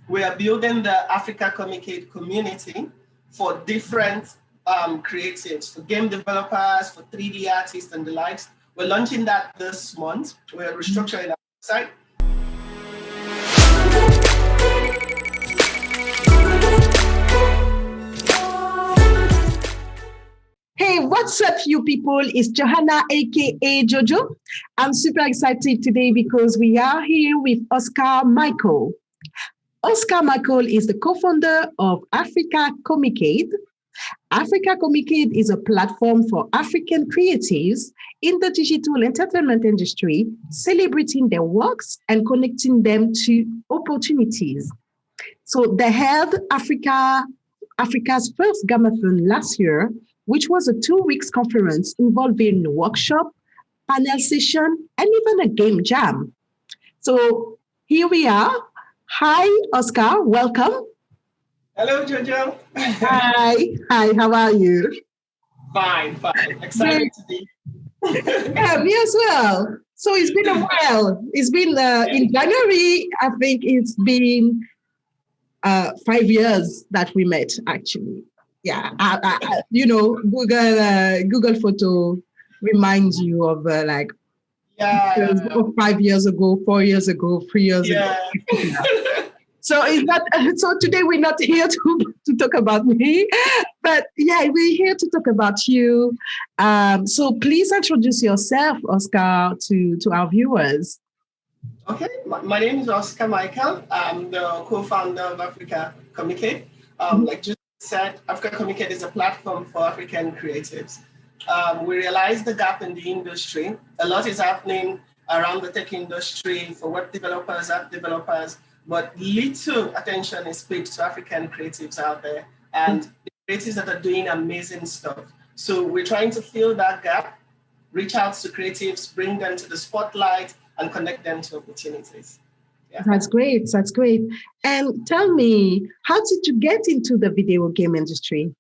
we are building the Africacomicade community for different creatives, for game developers, for 3D artists and the likes. We're launching that this month. We're restructuring our website. Hey, what's up, you people? It's Johanna, aka Jojo. I'm super excited today because we are here with Oscar Michael. Oscar Michael is the co-founder of Africacomicade. Africacomicade is a platform for African creatives in the digital entertainment industry, celebrating their works and connecting them to opportunities. So they held Africa's first gamathon last year, which was a 2 weeks conference involving a workshop, panel session, and even a game jam. So here we are. Hi, Oscar. Welcome. Hello, Jojo. Hi. How are you? Fine. Excited to be. Yeah, me as well. So it's been a while. It's been in January. I think it's been 5 years that we met, actually. Yeah, Google Photo reminds you of 5 years ago, 4 years ago, 3 years ago. So it's not. So today we're not here to talk about me, but yeah, we're here to talk about you. So please introduce yourself, Oscar, to our viewers. Okay, my name is Oscar Michael. I'm the co-founder of Africacomicade. Like just said, Africacomicade is a platform for African creatives. We realize the gap in the industry. A lot is happening around the tech industry for web developers, app developers, but little attention is paid to African creatives out there and the creatives that are doing amazing stuff. So we're trying to fill that gap, reach out to creatives, bring them to the spotlight, and connect them to opportunities. Yeah. That's great. And tell me, how did you get into the video game industry?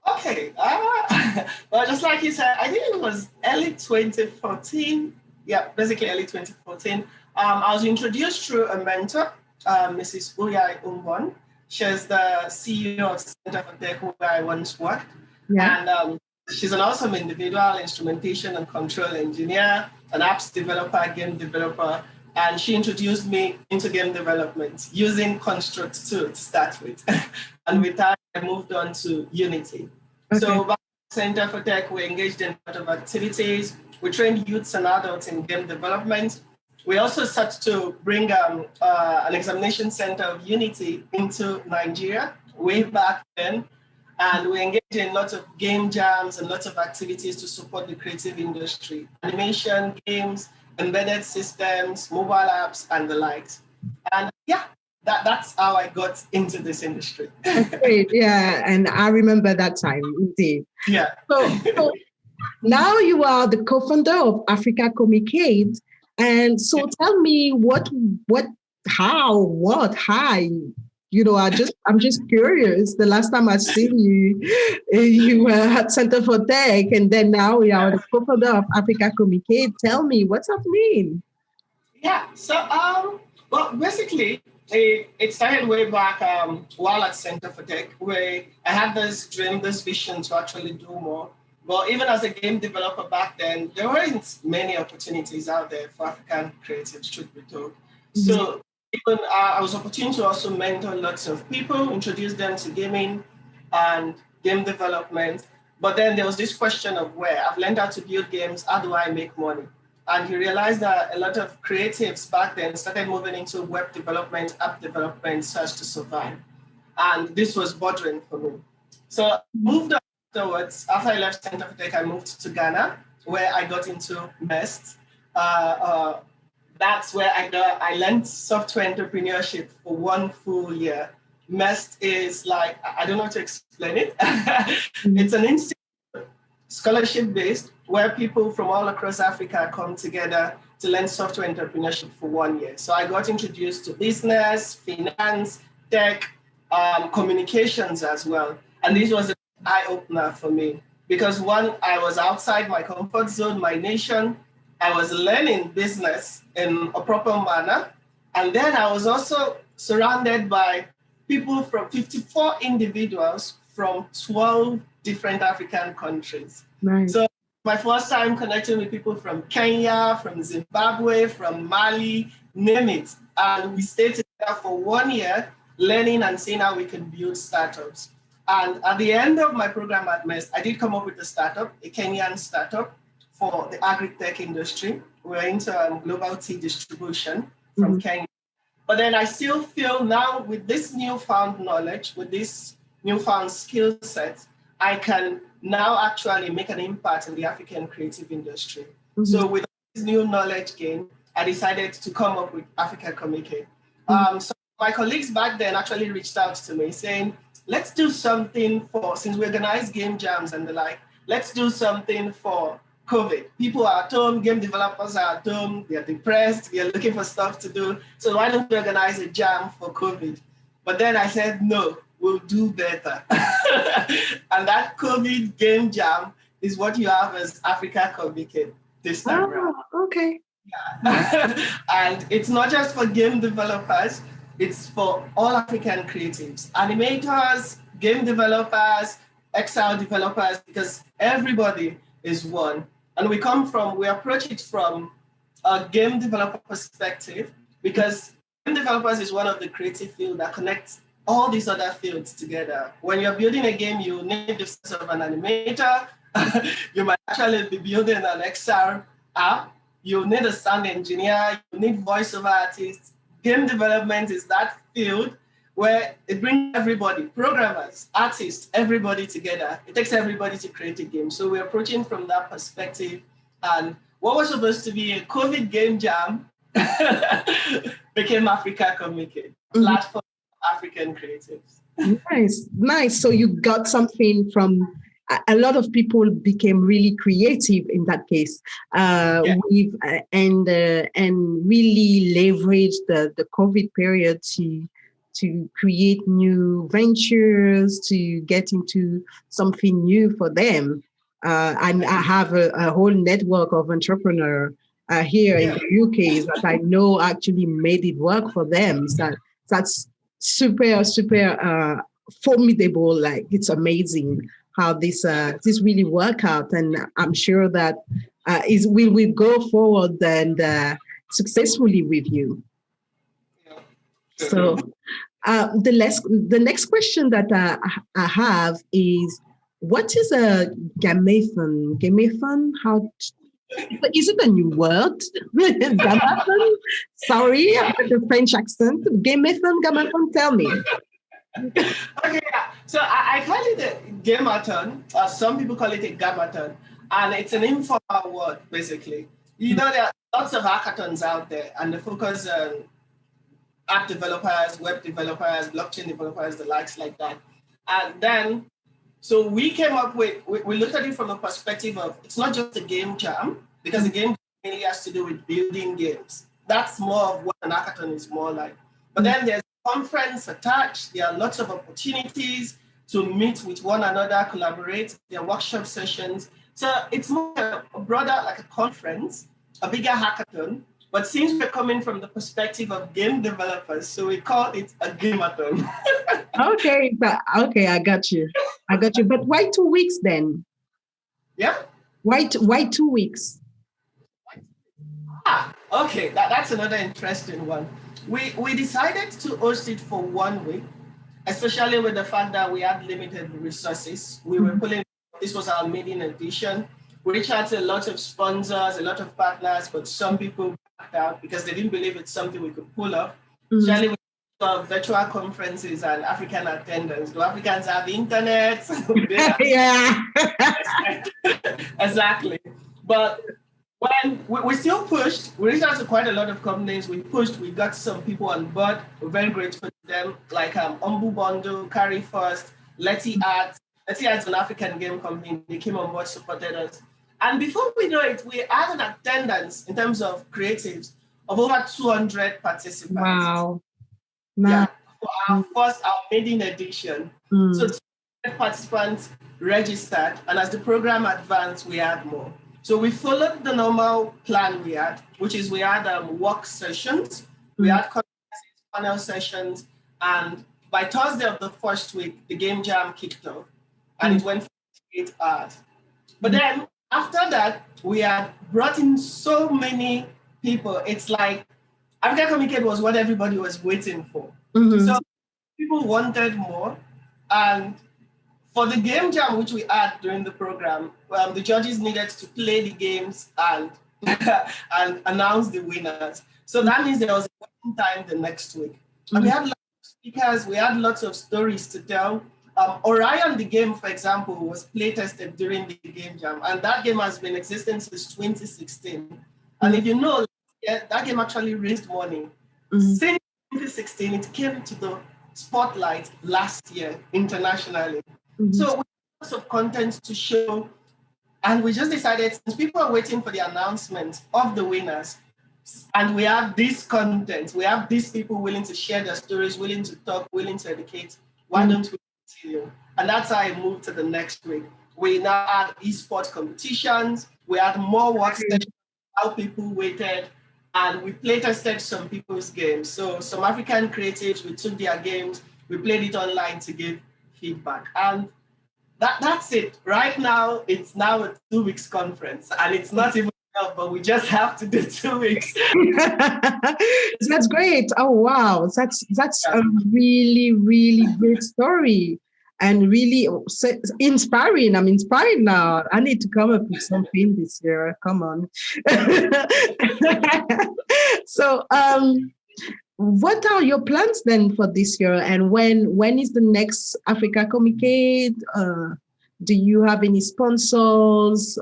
Okay. Well, just like you said, I think it was early 2014. Yeah, basically early 2014. I was introduced through a mentor, Mrs. Uyai Umbon. She's the CEO of Center for Tech, where I once worked. Yeah. And she's an awesome individual, instrumentation and control engineer, an apps developer, game developer. And she introduced me into game development using Construct 2 to start with. And with that, I moved on to Unity. Okay. So back at Center for Tech, we engaged in a lot of activities. We trained youths and adults in game development. We also started to bring an examination center of Unity into Nigeria way back then. And we engaged in lots of game jams and lots of activities to support the creative industry, animation, games, embedded systems, mobile apps, and the likes. And yeah, that's how I got into this industry. Great, yeah, and I remember that time, indeed. Yeah. So now you are the co-founder of Africacomicade. And so tell me how, I'm just curious. The last time I seen you were at Center for Tech, and then now you are the co-founder of Africacomicade. Tell me, what's happening? Yeah, so well, basically, it started way back while at Center for Tech, where I had this dream, this vision to actually do more. But even as a game developer back then, there weren't many opportunities out there for African creatives, truth be told. Mm-hmm. So even I was opportune to also mentor lots of people, introduce them to gaming and game development. But then there was this question of where I've learned how to build games, how do I make money? And he realized that a lot of creatives back then started moving into web development, app development, so as to survive. And this was bothering for me. So I moved on. Afterwards, after I left Center for Tech, I moved to Ghana, where I got into MEST. That's where I learned software entrepreneurship for 1 full year. MEST is like, I don't know how to explain it. It's an institute, scholarship-based, where people from all across Africa come together to learn software entrepreneurship for 1 year. So I got introduced to business, finance, tech, communications as well. And this was eye-opener for me because one, I was outside my comfort zone, my nation. I was learning business in a proper manner. And then I was also surrounded by people from 54 individuals from 12 different African countries. Nice. So my first time connecting with people from Kenya, from Zimbabwe, from Mali, name it. And we stayed together for 1 year, learning and seeing how we can build startups. And at the end of my program at MEST, I did come up with a startup, a Kenyan startup for the agri-tech industry. We're into global tea distribution from Kenya. But then I still feel now with this newfound knowledge, with this newfound skill set, I can now actually make an impact in the African creative industry. So with this new knowledge gain, I decided to come up with Africacomicade. So my colleagues back then actually reached out to me saying, let's do something for, since we organize game jams and the like, let's do something for COVID. People are at home, game developers are at home, they're depressed, they're looking for stuff to do. So why don't we organize a jam for COVID? But then I said, no, we'll do better. And that COVID game jam is what you have as Africacomicade this time around. Okay. Yeah. And it's not just for game developers, it's for all African creatives, animators, game developers, XR developers, because everybody is one. And we approach it from a game developer perspective, because game developers is one of the creative fields that connects all these other fields together. When you're building a game, you need the sense of an animator. You might actually be building an XR app. You need a sound engineer. You need voiceover artists. Game development is that field where it brings everybody, programmers, artists, everybody together. It takes everybody to create a game. So we're approaching from that perspective. And what was supposed to be a COVID game jam became Africacomicade, platform for African creatives. Nice. So you got something from a lot of people became really creative in that case, and really leveraged the COVID period to create new ventures, to get into something new for them. And I have a whole network of entrepreneurs here in the UK that I know actually made it work for them. So that's super formidable. Like, it's amazing how this really work out, and I'm sure that we will go forward and successfully with you. So the next question that I have is, what is a gamathon? Gamathon? Is it a new word? Gamathon? Sorry, with the French accent. Gamathon. Tell me. Okay, so I call it a gamathon. Some people call it a gamathon, and it's an informal word, basically. You know, there are lots of hackathons out there, and they focus on app developers, web developers, blockchain developers, the likes like that. And then, so we came up with, we looked at it from a perspective of, it's not just a game jam, because the game mainly has to do with building games. That's more of what an hackathon is more like. But then there's conference attached. There are lots of opportunities to meet with one another, collaborate. There are workshop sessions. So it's more a broader, like a conference, a bigger hackathon. But since we're coming from the perspective of game developers, so we call it a gamathon. Okay, I got you. But why 2 weeks then? Yeah. Why 2 weeks? Okay, that's another interesting one. We decided to host it for 1 week, especially with the fact that we had limited resources. We were this was our maiden edition. We reached out to a lot of sponsors, a lot of partners, but some people backed out because they didn't believe it's something we could pull off. Especially with virtual conferences and African attendance. Do Africans have internet? Yeah. Exactly. But when we still pushed, we reached out to quite a lot of companies. We pushed, we got some people on board. We're very grateful to them, like Umbu Bundle, Carry First, Letty Arts. Letty Arts is an African game company. They came on board, supported us. And before we know it, we had an attendance in terms of creatives of over 200 participants. Wow. Yeah, for our maiden edition. So 200 participants registered, and as the program advanced, we had more. So we followed the normal plan we had, which is we had work sessions, we had panel sessions. And by Thursday of the first week, the game jam kicked off, and it went for 8 hours. But then after that, we had brought in so many people. It's like Africacomicade was what everybody was waiting for. So people wanted more. And for the game jam, which we had during the program, the judges needed to play the games and and announce the winners. So that means there was a waiting time the next week. And we had lots of speakers, we had lots of stories to tell. Orion, the game, for example, was play tested during the game jam, and that game has been existing since 2016. And if you know, that game actually raised money. Since 2016, it came to the spotlight last year internationally. So we have lots of content to show, and we just decided, since people are waiting for the announcement of the winners, and we have this content, we have these people willing to share their stories, willing to talk, willing to educate, why don't we continue? And that's how I moved to the next week. We now had esports competitions, we had more work sessions, how people waited, and we play tested some people's games. So some African creatives, we took their games, we played it online to give feedback. And that's it. Right now, it's now a 2 weeks conference, and it's not even enough, but we just have to do 2 weeks. That's great. Oh wow, that's a really, really great story, and really inspiring. I'm inspired now. I need to come up with something this year. Come on. So what are your plans then for this year, and when is the next Africacomicade? Do you have any sponsors?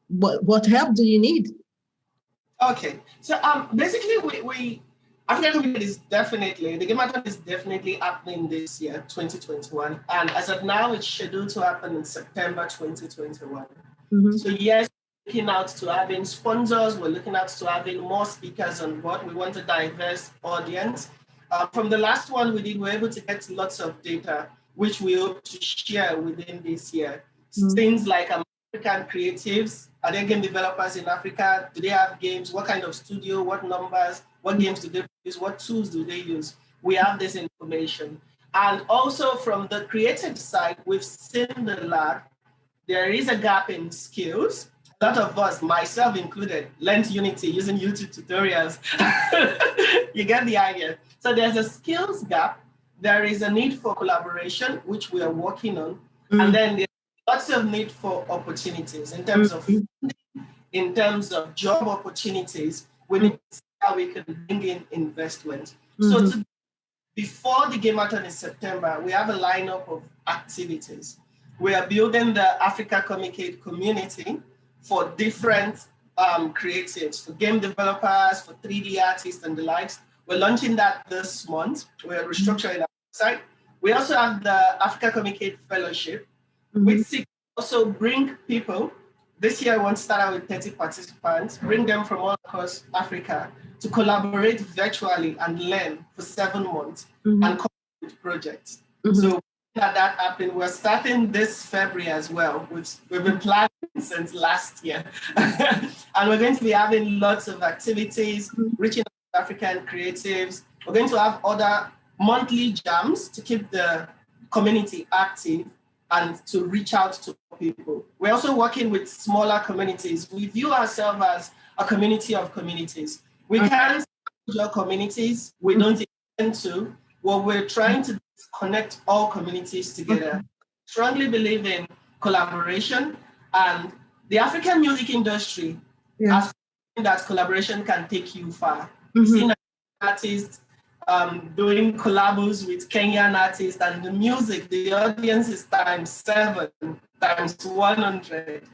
What help do you need? Okay, so basically we Africacomicade is definitely, the gamathon is definitely happening this year, 2021, and as of now, it's scheduled to happen in September 2021. So yes, looking out to having sponsors, we're looking out to having more speakers on board. We want a diverse audience. From the last one we did, we were able to get lots of data, which we hope to share within this year. Things like African creatives, are there game developers in Africa? Do they have games? What kind of studio? What numbers? What games do they use? What tools do they use? We have this information. And also from the creative side, we've seen the lab. There is a gap in skills. A lot of us, myself included, learned Unity using YouTube tutorials. You get the idea. So there's a skills gap. There is a need for collaboration, which we are working on. And then there's lots of need for opportunities in terms of funding, in terms of job opportunities. We need to see how we can bring in investment. So before the gamathon in September, we have a lineup of activities. We are building the Africacomicade community for different creatives, for game developers, for 3D artists and the likes. We're launching that this month. We're restructuring our website. We also have the Africacomicade Fellowship, which seeks also bring people. This year, I want to start out with 30 participants, bring them from all across Africa to collaborate virtually and learn for 7 months and come up with projects. So that happened. We're starting this February as well, which we've been planning since last year. And we're going to be having lots of activities, reaching out to African creatives. We're going to have other monthly jams to keep the community active and to reach out to people. We're also working with smaller communities. We view ourselves as a community of communities. We can't your communities. We don't intend to. What we're trying to do is connect all communities together. Strongly believe in collaboration, and the African music industry has seen that collaboration can take you far. We've seen artists doing collabos with Kenyan artists, and the music, the audience is ×7, ×100.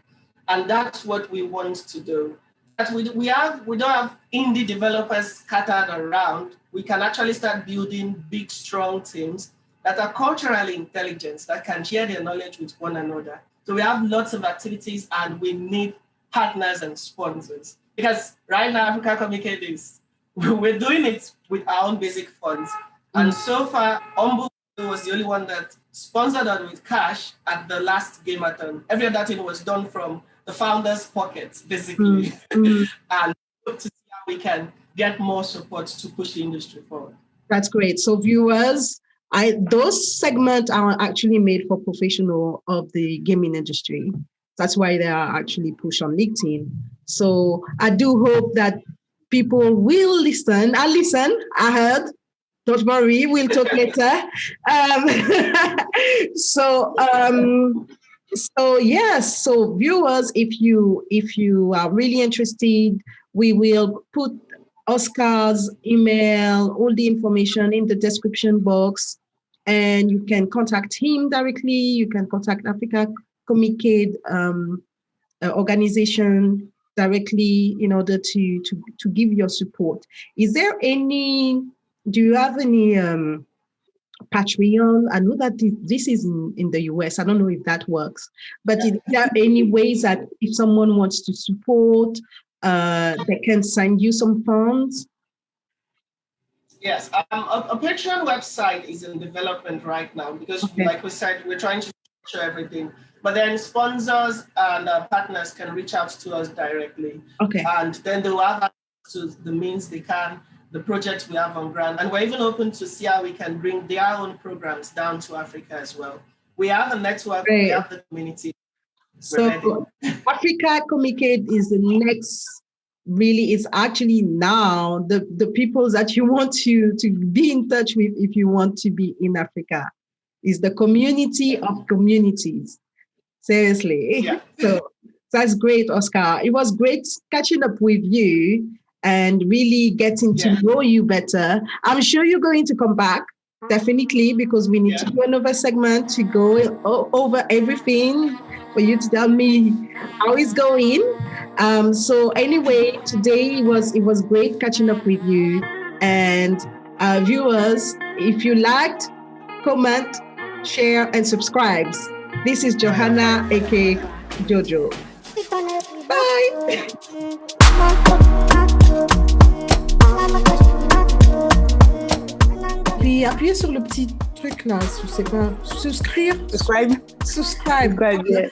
And that's what we want to do. That we don't have indie developers scattered around. We can actually start building big, strong teams that are culturally intelligent, that can share their knowledge with one another. So we have lots of activities, and we need partners and sponsors. Because right now, Africacomicade we're doing it with our own basic funds. And so far, Humble was the only one that sponsored us with cash at the last gamathon. Every other thing was done from the founders' pockets, basically. And hope to see how we can get more support to push the industry forward. That's great. So viewers, those segments are actually made for professionals of the gaming industry. That's why they are actually pushed on LinkedIn. So I do hope that people will listen. I heard. Don't worry, we'll talk later. So viewers, if you are really interested, we will put Oscar's email, all the information in the description box, and you can contact him directly. You can contact Africacomicade organization directly in order to give your support. Do you have any Patreon? I know that this is in the US. I don't know if that works, but is there any ways that if someone wants to support, they can send you some funds? Yes, a Patreon website is in development right now because, like we said, we're trying to show everything. But then sponsors and partners can reach out to us directly. Okay. And then they will have access to the means they can, the projects we have on ground. And we're even open to see how we can bring their own programs down to Africa as well. We have a network, Great. We have the community. So Africacomicade is the next, really, it's actually now the people that you want to be in touch with if you want to be in Africa. Is the community of communities. Seriously. Yeah. So that's great, Oscar. It was great catching up with you and really getting to know you better. I'm sure you're going to come back, definitely, because we need to do another segment to go over everything for you to tell me how it's going. So anyway, today it was great catching up with you. And viewers, if you liked, comment, share, and subscribe. This is Johanna, aka Jojo. Bye. Puis appuyez sur le petit truc là, je sais pas, subscribe. Subscribe. Subscribe. Yeah.